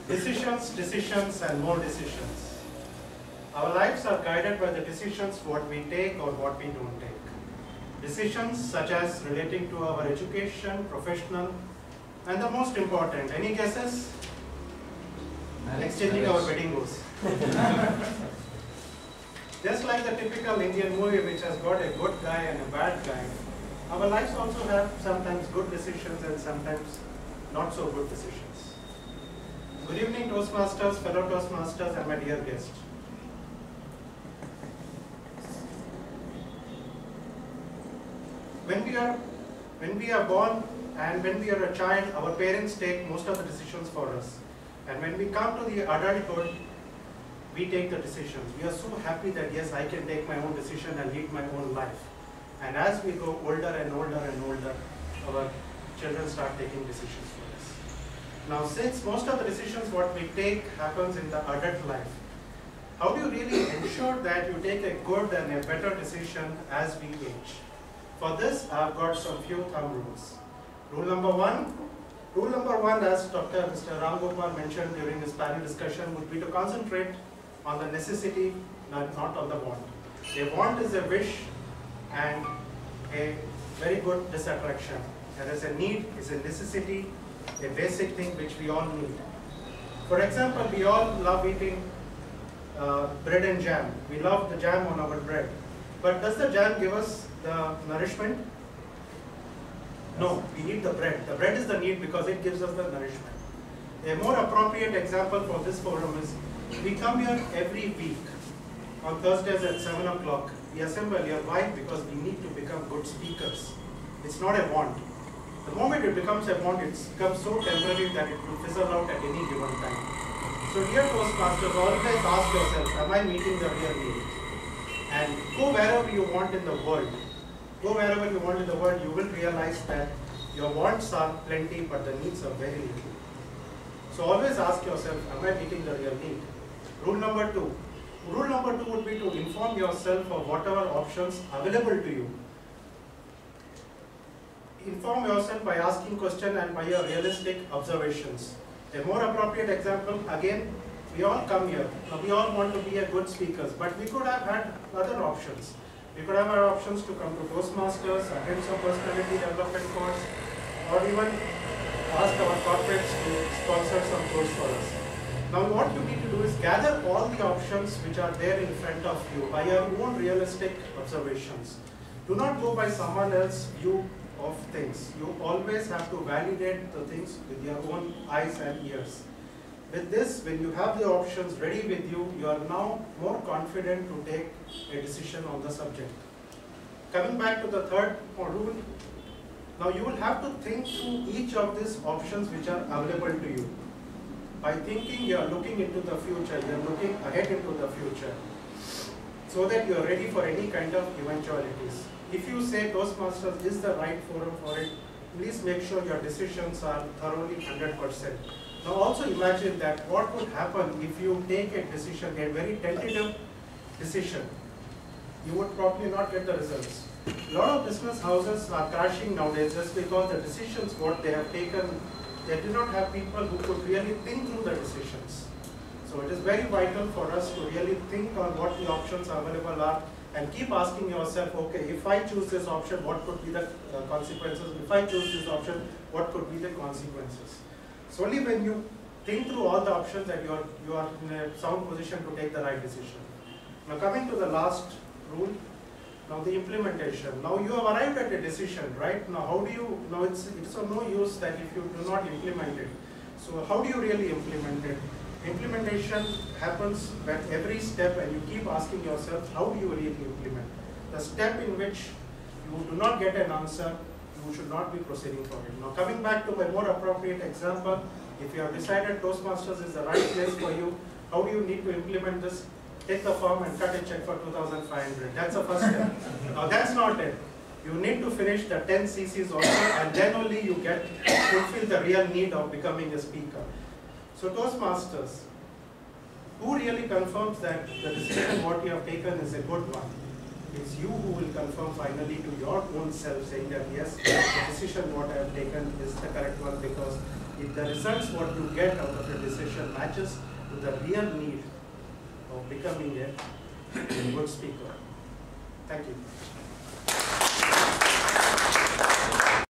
Decisions, decisions, and more decisions. Our lives are guided by the decisions what we take or what we don't take. Decisions such as relating to our education, professional, and the most important, any guesses? Exchanging our wedding vows. Just like the typical Indian movie which has got a good guy and a bad guy, our lives also have sometimes good decisions and sometimes not so good decisions. Good evening, Toastmasters, fellow Toastmasters, and my dear guest. When we are born and when we are a child, our parents take most of the decisions for us. And when we come to the adulthood, we take the decisions. We are so happy that yes, I can take my own decision and lead my own life. And as we go older and older and older, our children start taking decisions for us. Now, since most of the decisions what we take happens in the adult life, how do you really ensure that you take a good and a better decision as we age? For this, I have got some few thumb rules. Rule number one, as Dr. Mr. Ram Gopal mentioned during his panel discussion, would be to concentrate on the necessity, not on the want. A want is a wish and a very good disattraction. Whereas a need is a necessity, a basic thing which we all need. For example, we all love eating bread and jam. We love the jam on our bread. But does the jam give us the nourishment? No, we need the bread. The bread is the need because it gives us the nourishment. A more appropriate example for this forum is, we come here every week on Thursdays at 7 o'clock. We assemble here. Why? Because we need to become good speakers. It's not a want. The moment it becomes a want, it becomes so temporary that it will fizzle out at any given time. So dear Toastmasters, always ask yourself, am I meeting the real need? And go wherever you want in the world. Go wherever you want in the world, you will realize that your wants are plenty, but the needs are very little. So always ask yourself, am I meeting the real need? Rule number two. Rule number two would be to inform yourself of whatever options available to you. Inform yourself by asking questions and by your realistic observations. A more appropriate example, again, we all come here. Now, we all want to be a good speakers, but we could have had other options. We could have our options to come to Toastmasters, attend some personality development course, or even ask our corporates to sponsor some course for us. Now, what you need to do is gather all the options which are there in front of you by your own realistic observations. Do not go by someone else's view of things. You always have to validate the things with your own eyes and ears. With this, when you have the options ready with you, you are now more confident to take a decision on the subject. Coming back to the third rule, now you will have to think through each of these options which are available to you. By thinking, you are looking into the future, you are looking ahead into the future, so that you are ready for any kind of eventualities. If you say Toastmasters is the right forum for it, please make sure your decisions are thoroughly 100%. Now also imagine that what would happen if you take a decision, a very tentative decision. You would probably not get the results. A lot of business houses are crashing nowadays just because the decisions what they have taken, they do not have people who could really think through the decisions. So it is very vital for us to really think on what the options available are and keep asking yourself, okay, if I choose this option, what could be the consequences? If I choose this option, what could be the consequences? So only when you think through all the options that you are in a sound position to take the right decision. Now coming to the last rule, now the implementation. Now you have arrived at a decision, right? Now how do you, now it's of no use that if you do not implement it. So how do you really implement it? Implementation happens at every step and you keep asking yourself, how do you really implement? The step in which you do not get an answer, you should not be proceeding for it. Now coming back to my more appropriate example, if you have decided Toastmasters is the right place for you, how do you need to implement this? Take the form and cut a check for 2,500. That's the first step. Now that's not it. You need to finish the 10 CCs also, and then only you fulfill the real need of becoming a speaker. So Toastmasters, who really confirms that the decision what you have taken is a good one? It's you who will confirm finally to your own self saying that yes, the decision what I have taken is the correct one because if the results what you get out of your decision matches with the real need of becoming a good speaker. Thank you.